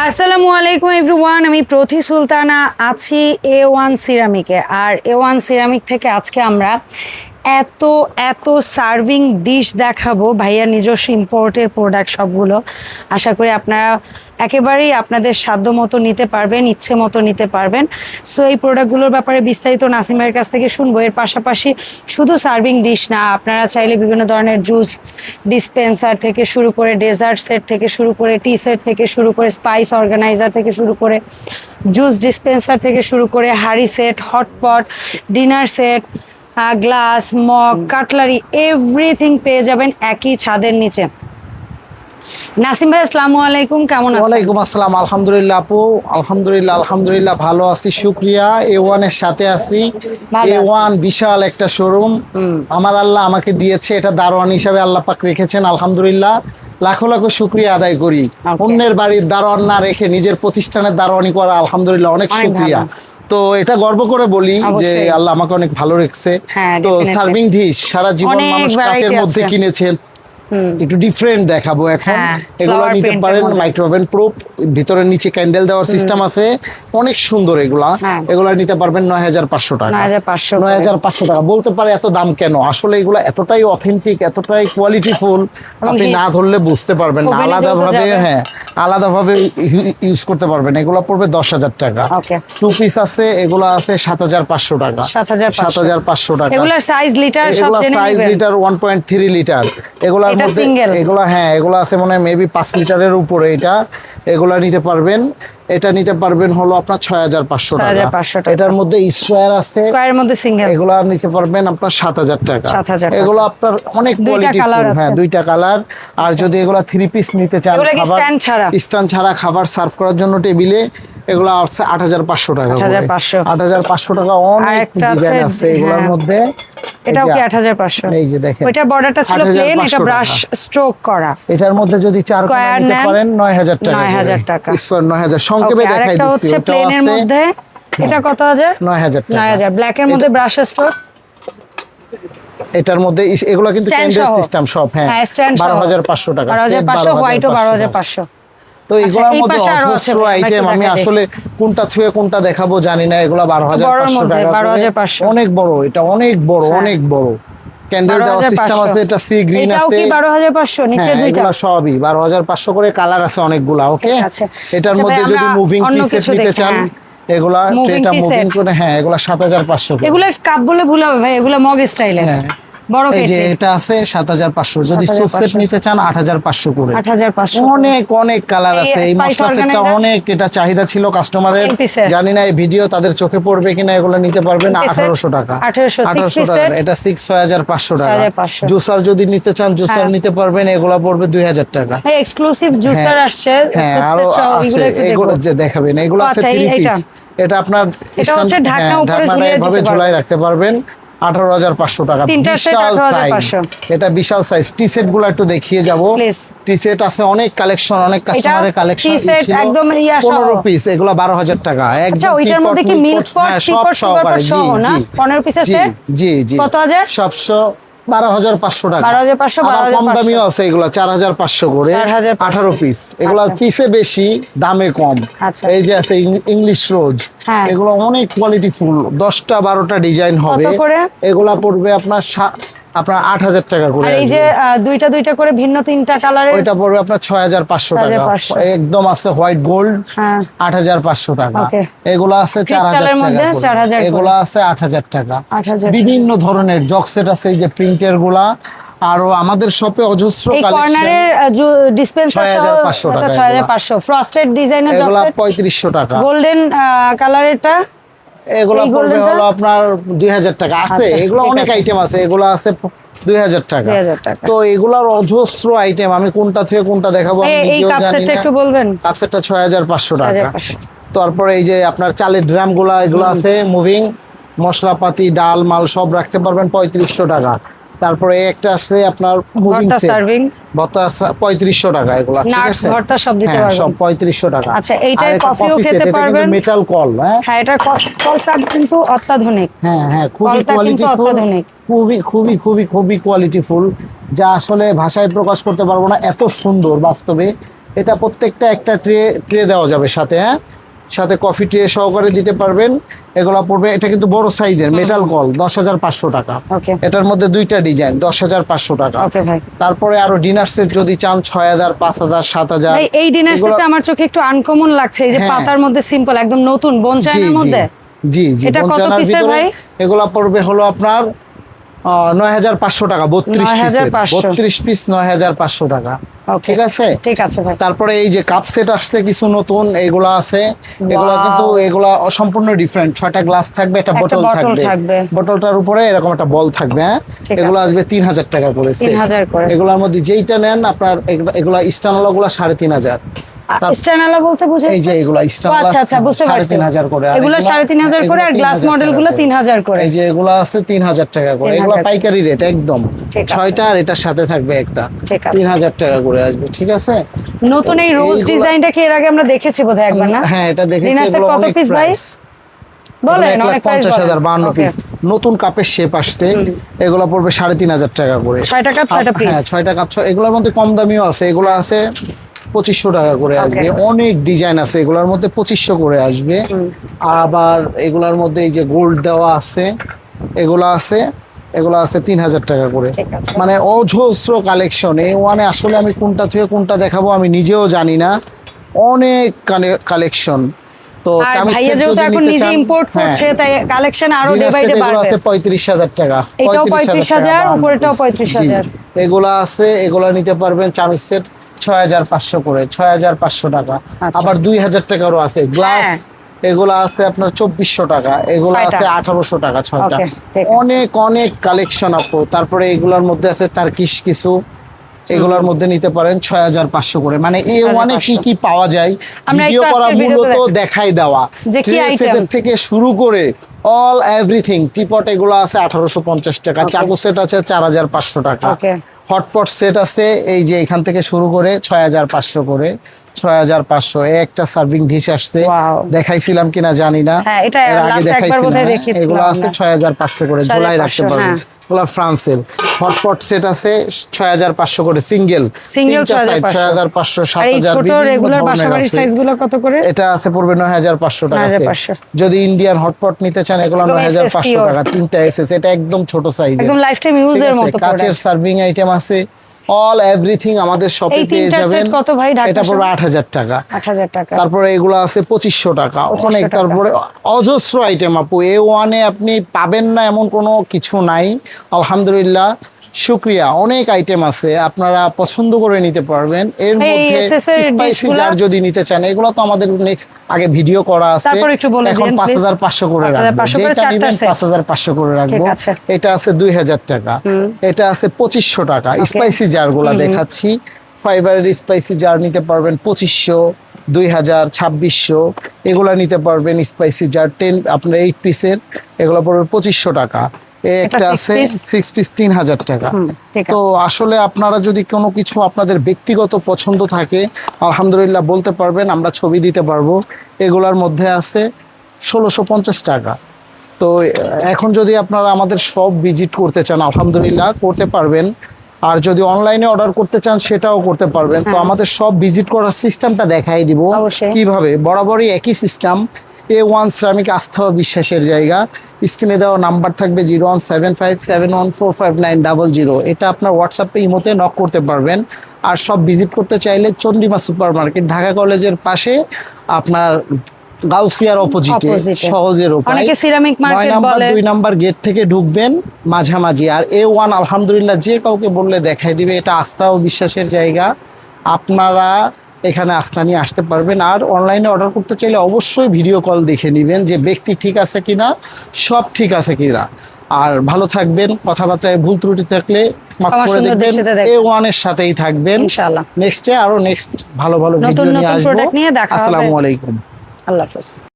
আসসালামু আলাইকুম এভরিওয়ান, আমি প্রতি সুলতানা আছি A1 সিরামিকে। আর A1 সিরামিক থেকে আজকে আমরা এত এত সার্ভিং ডিশ দেখাবো। ভাইয়া নিজস্ব ইম্পোর্টের প্রোডাক্ট সবগুলো। আশা করি আপনারা একেবারেই আপনাদের সাধ্য মতো নিতে পারবেন, ইচ্ছে মতো নিতে পারবেন। সো এই প্রোডাক্টগুলোর ব্যাপারে বিস্তারিত নাসিমের কাছ থেকে শুনবো। এর পাশাপাশি শুধু সার্ভিং ডিশ না, আপনারা চাইলে বিভিন্ন ধরনের জুস ডিসপেন্সার থেকে শুরু করে ডেজার্ট সেট থেকে শুরু করে টি সেট থেকে শুরু করে স্পাইস অর্গানাইজার থেকে শুরু করে জুস ডিসপেন্সার থেকে শুরু করে হাঁড়ি set, hotpot, dinner set, glass, mug, cutlery everything পেয়ে যাবেন একই ছাদের নিচে। নাসিম ভাই আসসালামু আলাইকুম, কেমন আছেন? ওয়ালাইকুম আসসালাম। আলহামদুলিল্লাহ আপু, আলহামদুলিল্লাহ ভালো আছি, শুকরিয়া। A1 এর সাথে আছি। A1 বিশাল একটা শোরুম আমার আল্লাহ আমাকে দিয়েছে, এটা দারোয়ান হিসাবে আল্লাহ পাক রেখেছেন। আলহামদুলিল্লাহ লাখো লাখো শুকরিয়া আদায় করি। অন্যের বাড়ির দারোয়ান না রেখে নিজের প্রতিষ্ঠানের দারোয়ানি করা আলহামদুলিল্লাহ অনেক শুকরিয়া। তো এটা গর্ব করে বলি যে আল্লাহ আমাকে অনেক ভালো রেখেছে। তো সার্ভিং ডিশ সারা জীবন মানুষ কাচের মধ্যে কিনেছেন, একটু ডিফারেন্ট দেখাবো এখন। এগুলো নিতে পারেন মাইক্রোওভেন প্রুফ, ভিতরে নিচে ক্যান্ডেল দেওয়ার সিস্টেম আছে, অনেক সুন্দর এগুলা। এগুলা নিতে পারবেন ৯৫০০ টাকা। ৯৫০০ টাকা বলতে পারে এত দাম কেন, আসলে এগুলা এতটাই অথেন্টিক, এতটাই কোয়ালিটিফুল, আপনি না ধরলে বুঝতে পারবেন না। আলাদাভাবে ইউজ করতে পারবেন। এগুলা পড়বে ১০,০০০ টাকা। টু পিস আছে, এগুলা আছে ৭৫০০ টাকা। ৭৫০০ টাকা। এগুলার সাইজ লিটার, এগুলা সাইজ লিটার 1.3 লিটার। এগুলার মধ্যে এগুলা আছে মানে মেবি ৫ লিটারের উপরে। এগুলা নিতে পারবেন। এটা নিতে পারবেন হলো আপনার ৬৫০০ টাকা। এটার মধ্যে স্কয়ার আছে, স্কয়ারের মধ্যে সিঙ্গেল, এগুলা নিতে পারবেন আপনার ৭০০০ টাকা। এগুলো আপনার অনেক কোয়ালিটিফুল, হ্যাঁ দুইটা কালার। আর যদি এগুলা 3 পিস নিতে চান, খাবার স্ট্যান্ড ছাড়া খাবার সার্ভ করার জন্য টেবিলে, এগুলা আছে ৮৫০০ টাকা। ৮৫০০ টাকা। অনেক ডিজাইন আছে এগুলোর মধ্যে। এটাও কি ৮৫০০? এই যে দেখেন, ওইটার বর্ডারটা ছিল প্লেন, এটা ব্রাশ স্ট্রোক করা। এটার মধ্যে যদি ৪ কোণা নিতে পারেন ৯০০০ টাকা। ৯০০০ টাকা। স্কয়ার ৯০০০ সংক্ষেপে দেখাই দিচ্ছি। এটা প্লেনের মধ্যে, এটা কত হাজার? ৯০০০ টাকা। ৯০০০ ব্ল্যাক এর মধ্যে ব্রাশ স্ট্রোক। এটার মধ্যে এগুলো কিন্তু ক্যান্ডেল সিস্টেম সব, হ্যাঁ ১২৫০০ টাকা। ১২৫০০, হোয়াইটও ১২৫০০। তো এগুলোর মধ্যে অজস্র আইটেম, আমি আসলে কোনটা থুয়ে কোনটা দেখাবো জানি না। এগুলো ১২৫০০ টাকা। ১২৫০০ অনেক বড়, এটা অনেক বড়, অনেক বড় ক্যান্ডেল দেওয়ার সিস্টেম আছে। এটা সি গ্রিন আছে। এটাও কি ১২৫০০? নিচে দুইটা, এগুলো সবই ১২৫০০ করে। কালার আছে অনেকগুলা। ওকে, এটার মধ্যে যদি মুভিং টি সেট নিতে চান, এগুলা ট্রেটা মুভিং করে, হ্যাঁ এগুলা ৭৫০০ করে। এগুলা কাপ বলে ভুল হবে ভাই, এগুলা মগ স্টাইলে। হ্যাঁ বড় এই যে এটা আছে ৭৫০০। যদি সুপ সেট নিতে চান ৮৫০০ করে। ৮৫০০। অনেক কালার আছে। এই মশলা সেটটা অনেক এটা চাহিদা ছিল কাস্টমারের, জানি না এই ভিডিও তাদের চোখে পড়বে কিনা। এগুলো নিতে পারবেন ১৮০০ টাকা। ১৮০০ টাকা। এটা ৬৫০০ টাকা। জুসার যদি নিতে চান জুসার নিতে পারবেন, এগুলো পড়বে ২০০০ টাকা। এক্সক্লুসিভ জুসার আসছে। হ্যাঁ আরো আছে, এগুলো যে দেখাবেন। এগুলো আছে 3 পিস। এটা আপনার ঢাকনা উপরে ঝুলাই রাখতে পারবেন। ১৮৫০০ টাকা। বিশাল সাইজ, এটা বিশাল সাইজ। টি সেট গুলো একটু দেখিয়ে যাব। টি সেট আছে অনেক কালেকশন, অনেক কাস্টমারের কালেকশন ছিল। একদম 15 পিস, এগুলো ১২০০০ টাকা। আচ্ছা, ওইটার মধ্যে কি মিল্ক পট, টি পট, সুগার পট সহ না? 15 পিসের সেট। জি কত হাজার? ১২৫০০ টাকা। ১২৫০০। কম দামিও আছে, এগুলো ৪৫০০ করে। 18 পিস। এগুলো পিসে বেশি, দামে কম। এই যে আছে ইংলিশ রোজ, এগুলো অনেক কোয়ালিটিফুল। ১০টা ১২টা ডিজাইন হবে। এগুলা পড়বে আপনার ৮০০০ টাকা করে। আর এই যে দুইটা করে ভিন্ন 3টা কালারের, ওইটা পড়বে আপনার ৬৫০০ টাকা। একদম আছে হোয়াইট গোল্ড, ৮৫০০ টাকা। এগুলো আছে ৪০০০ টাকা। এগুলো আছে ৮০০০ টাকা। বিভিন্ন ধরনের জগ সেট আছে, এই যে প্রিন্টের গুলা। আরো আমাদের শপে অজস্র কালেকশন। ডিসপেন্সার ৬৫০০ টাকা। ৬৫০০। ফ্রস্টেড ডিজাইনের জগ সেট ৩৫০০ টাকা। গোল্ডেন কালারেরটা এগুলো পড়বে হলো আপনার ২০০০ টাকা। আছে এগুলো অনেক আইটেম আছে, এগুলো আছে ২০০০ টাকা। তো এগুলার অজস্র আইটেম, আমি কোনটা থেকে কোনটা দেখাবো আমি নিজেও জানি না। একটু বলবেন। কাপ সেটটা ৬৫০০ টাকা। তারপরে এই যে আপনার চালের ড্রাম গুলা, এগুলো আছে মুভিং। মশলাপাতি ডাল মাল সব রাখতে পারবেন ৩৫০০ টাকা। তারপরে একটা আছে আপনার মুভিং সেট, ভর্তা ৩৫০০ টাকা। এগুলা ঠিক আছে, ভর্তা সব দিতে পারবেন, সব ৩৫০০ টাকা। আচ্ছা, এইটার কফিও খেতে পারবেন। এটা মেটাল কল, হ্যাঁ এটা কলটা কিন্তু অত্যাধুনিক। হ্যাঁ খুবই কোয়ালিটিফুল, খুবই কোয়ালিটিফুল, যা আসলে ভাষায় প্রকাশ করতে পারবো না, এত সুন্দর বাস্তবে। এটা প্রত্যেকটা একটা ট্রে দেওয়া যাবে সাথে, হ্যাঁ, সাথে কফি ট্রে সহকারে দিতে পারবেন। এগুলা পড়বে, এটা কিন্তু বড় সাইজের মেটাল কল, 10,500 টাকা। ওকে, এটার মধ্যে দুইটা ডিজাইন, 10,500 টাকা। ওকে ভাই। তারপরে আরো ডিনার সেট যদি চান 6,000, 5,000, 7,000। ভাই এই ডিনার সেটটা আমার চোখে একটু আনকমন লাগছে, এই যে হ্যাঁ। পাতার মধ্যে সিম্পল একদম নতুন বনচাইনার মধ্যে। জি জি, এটা কত বনচাইনার পিসের ভিতরে ভাই? এগুলা পড়বে হলো আপনার 9,500 টাকা, 32 পিসের, 9,500 32 পিস 9,500 টাকা। ওকে, ঠিক আছে, ঠিক আছে ভাই। তারপরে এই যে কাপ সেট আসছে কিছু নতুন, এগুলা আছে। এগুলা Wow. কিন্তু এগুলা সম্পূর্ণ ডিফারেন্ট। 6টা গ্লাস থাকবে, একটা একটা বোতল bottle থাকবে, থাকবে। বোতলটার উপরে এরকম একটা বল থাকবে, হ্যাঁ। ঠিক এগুলো আছে। আসবে 3,000 টাকা করে set। 3,000 করে। এগুলোর মধ্যে যেইটা নেন আপনার, এগুলা স্টানলা গুলা 3,500। স্ট্যান্ডালা বলতে বুঝাচ্ছেন? এই যে এগুলা ও স্টানলা, আচ্ছা আচ্ছা, বুঝতে পারছি। 3,500 করে। আর এগুলো 3,500 করে, আর গ্লাস মডেল গুলো 3,000 করে। এই যে এগুলা আছে 3,000 টাকা করে। 3,000 এগুলা পাইকারি রেট একদম। ঠিক আছে। 6টা আর এটার সাথে থাকবে একটা, ঠিক আছে। 3,000 টাকা করে আসবে। ঠিক আছে, নতুন এই রোজ এইগুলা- ডিজাইনটা কি এর আগে আমরা দেখেছি বোধহয় একবার, না? হ্যাঁ, এটা দেখেছি। ডিনার সেট এগুলো কত অনেক পিস ভাই? প্রাইস। বলেন, অনেক প্রাইস 1,50,000, 52 ওকে। পিস। নতুন কাপের শেপ আসছে, এগুলো পড়বে 3,500 টাকা করে। 6টা কাপ 6টা পিস। হ্যাঁ, 6টা কাপ। এগুলোর মধ্যে কম দামিও আছে, এগুলো আছে 2,500 টাকা করে আসবে। অনেক ডিজাইন আছে এগুলোর মধ্যে, 2,500 করে আসবে। আবার এগুলোর মধ্যে এই যে গোল্ড দেওয়া আছে, এগুলো আছে, এগুলো আছে 3,000 টাকা করে। ঠিক আছে। মানে অজস্র কালেকশন। এই ওয়ানে আসলে আমি কোনটা থেকে কোনটা দেখাবো আমি নিজেও জানি না, অনেক কালেকশন। তো আর চামিজ ভাইয়া সেট যেহেতু যদি এখন নিতে নিজে চান, ইম্পোর্ট হ্যাঁ, করছে, তাই কালেকশন আরো day dinner by set day এগুলো বাড়বে। আছে 35,000 টাকা। এটাও 35,000 35,000, টাকা, উপরেরটাও 52 35,000। জি। এগুলা আছে, এগুলা নিতে পারবেন। চামিজ সেট 6,500 করে, 6,500 টাকা। আচ্ছা। আবার 2,000 টাকারও আছে গ্লাস। হ্যাঁ। এগুলা আছে আপনার 2,400 টাকা, এগুলো 6টা। আছে 1,800 টাকা, 6টা। ওকে, ঠিক আছে। অনেক অনেক কালেকশন আপু। তারপরে এগুলোর মধ্যে আছে তার্কিশ কিছু, এগুলোর মধ্যে নিতে পারেন 6,500 করে। মানে এই ওয়ানে কি কি পাওয়া যায় আমরা ভিডিও একটু করা আজকের ভিডিওতে মূলত দেখাই। দেখাই দেওয়া, যে কি ট্রে item? সেটের থেকে শুরু করে অল এভরিথিং। টিপট এগুলো আছে 1,850 টাকা, Okay. চাকু সেট আছে 4,500 টাকা, ওকে। হটপট সেট আছে এই যে এখান থেকে শুরু করে 6,500 করে, 6,500। একটা সার্ভিং ডিশ আসছে, Wow. দেখাইছিলাম কিনা জানি না, হ্যাঁ, এটা এর আগে last একবার দেখাইছিলাম, বোধহয় হ্যাঁ। দেখিয়েছিলাম এগুলো আছে আমরা। 6,500 করে, ঝোলায় রাখতে 6,500, পারবেন। হ্যাঁ। এগুলো ফ্রান্সের। হটপট সেট আছে 6,500 করে, সিঙ্গেল, সিঙ্গেল 6,500, 6,500, 7,000, আর এই ছোট বিভিন্ন রেগুলার ধরনের বাসাবাড়ির আছে। সাইজ গুলো কত করে? এটা আছে পড়বে 9,500 টাকা। 9,500 যদি ইন্ডিয়ান হটপট নিতে চান এগুলো একদম 9,500 SST টাকা, 3টা এসএস। এটা একদম ছোট সাইজ, একদম লাইফ টাইম ইউজের মতো কাচের প্রোডাক্ট। সার্ভিং আইটেম আছে, অল এভরিথিং আমাদের শপে এই পেয়ে তিনটার যাবেন। সেট কত ভাই ঢাকা এটা পড়বে শপে? 8,000 টাকা। 8,000 টাকা। তারপরে এগুলো আছে 2,500 টাকা। 2,500 অনেক। টাকা। তারপরে অজস্র আইটেম আপু, এ ওয়ানে আপনি পাবেন না এমন কোনো কিছু নাই। আলহামদুলিল্লাহ, শুকরিয়া। অনেক আইটেম আছে, আপনারা পছন্দ করে নিতে পারবেন। এর এই মধ্যে SS এর স্পাইসি ডিশগুলা? জার যদি নিতে চান, এগুলো তো আমাদের নেক্সট আগে ভিডিও করা আছে। তারপর একটু বলে এখন দিন, please। 5,500 করে রাখবো। 5,500 করে যেটা চারটা নেবেন set। 5,500 করে রাখবো। ঠিক আছে। এটা আছে 2,000 টাকা, এটা আছে 2,500 টাকা। স্পাইসি জার গুলা দেখাচ্ছি। ফাইবারের স্পাইসি জার নিতে পারবেন 2,500, 2,000, 2,600। এগুলা নিতে পারবেন স্পাইসি জার 10, আপনার 8 পিসের। এগুলো পড়বে 2,500 টাকা। একটা six আছে piece? 6 পিস 3,000 টাকা। ঠিক আছে। তো আসলে আপনারা যদি কোনো কিছু আপনাদের ব্যক্তিগত পছন্দ থাকে, আলহামদুলিল্লাহ বলতে পারবেন, আমরা ছবি দিতে পারবো। এগুলার মধ্যে আছে 1,650 টাকা। তো এখন যদি আপনারা আমাদের সব ভিজিট করতে চান, আলহামদুলিল্লাহ করতে পারবেন। আর যদি অনলাইনে অর্ডার করতে চান সেটাও করতে পারবেন। তো আমাদের সব ভিজিট করার সিস্টেমটা দেখাই দিব অবশ্যই। কিভাবে। বরাবরই একই সিস্টেম। A1 সিরামিক, আস্থা ও বিশ্বাসের জায়গা। স্ক্রিনে দেওয়া নাম্বার থাকবে 01757145900। এটা আপনার হোয়াটসঅ্যাপে, ইমোতে নক করতে পারবেন। আর সব ভিজিট করতে চাইলে চন্দ্রিমা সুপার মার্কেট, ঢাকা কলেজের পাশে, আপনার গাউসিয়ার অপোজিটে, Opposite-এ। সহজের উপায়। অনেকে সিরামিক 9 মার্কেট নাম্বার বলে। 2 নাম্বার গেট থেকে ঢুকবেন মাঝামাঝি। আর A1 আলহামদুলিল্লাহ যে কাউকে বললে দেখাই দিবে। এটা আস্থা ও বিশ্বাসের জায়গা, আপনারা এখানে আস্থা নিয়ে আসতে পারবেন। আর অনলাইনে অর্ডার করতে চাইলে অবশ্যই ভিডিও কল দেখে নেবেন যে ব্যক্তি ঠিক আছে কিনা, সব ঠিক আছে কিনা। আর ভালো থাকবেন, কথাবার্তায় ভুল ত্রুটি থাকলে মাফ আমার করে সুন্দর দেখবেন। দৃষ্টিতে দেখবেন। A1 এর সাথেই থাকবেন ইনশাআল্লাহ। নেক্সটে। আরো নেক্সট ভালো ভালো নতুন ভিডিও নিয়ে নতুন আসবো। প্রোডাক্ট নিয়ে দেখা হবে। আসসালামু আলাইকুম। আল্লাহ হাফেজ।